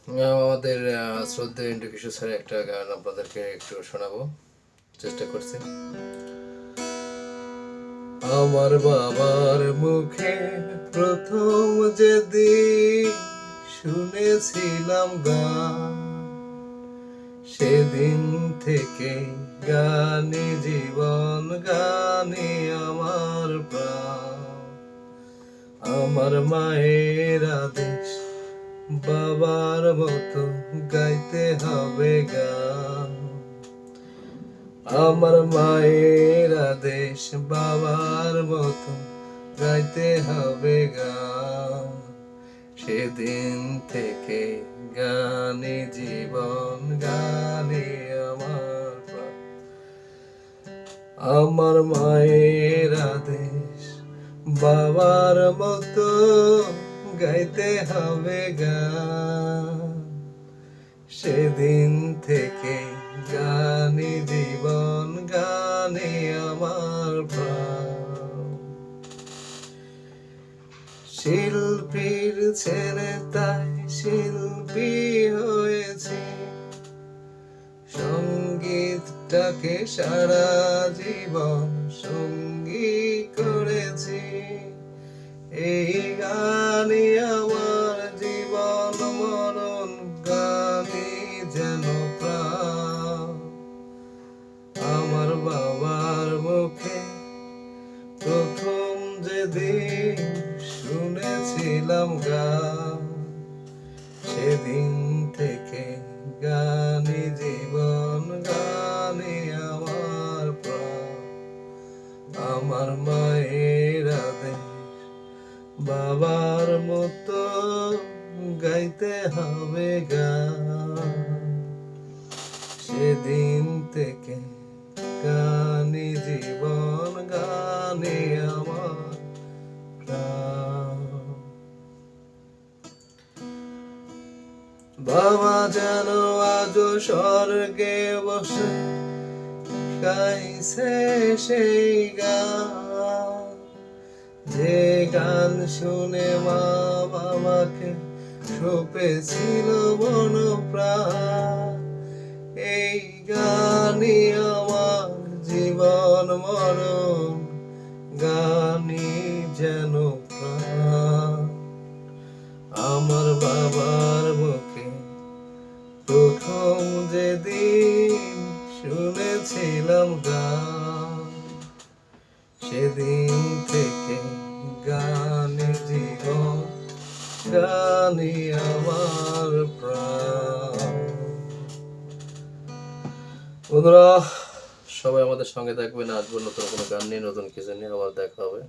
আমাদের শ্রদ্ধেয় এন্ড্রু কিশোর স্যারের একটা গান আপনাদেরকে একটু শোনাবো, চেষ্টা করছি। আমার বাবার মুখে প্রথম যেদিন শুনেছিলাম গান, সেদিন থেকে গানে জীবন, গানে আমার প্রাণ। আমার মায়ের আদেশ, বাবার মতো গাইতে হবে গান। আমার মায়ের আদেশ, বাবার মতো গাইতে হবে গান। সেদিন থেকে গানে জীবন, গানে আমার প্রাণ। আমার মায়ের আদেশ, বাবার মতো গাইতে হবে গান। সেদিন থেকে গানে জীবন, গানে আমার প্রাণ। শিল্পীর ছেলে তাই শিল্পী হয়েছে, সঙ্গীতটাকে সারা জীবন সঙ্গী করেছি। এই গানে আমার জীবন মরণ, গানে যেন প্রাণ। আমার বাবার মুখে প্রথম যেদিন শুনেছিলাম গান, সেদিন থেকে গানে জীবন, গানে আমার প্রাণ। আমার মায়ের আদেশ, বাবার মতো গাইতে হবে গান। সেদিন থেকে গানে জীবন, গানে আমার প্রাণ। বাবা যেন আজও স্বর্গে বসে গাইছে সেই গান, যে গান শুনে মা বাবাকে সঁপেছিল মন প্রাণ। এই গানই আমার জীবন মরণ, গানই যেন প্রাণ। আমার বাবার মুখে প্রথম যেদিন শুনেছিলাম গান, সেদিন থেকে গানে জীবন, গানে আমার প্রাণ। বন্ধুরা, সবাই আমাদের সঙ্গে থাকবেন। আসবো নতুন কোনো গান নিয়ে, নতুন কিছু নিয়ে, আবার দেখা হবে।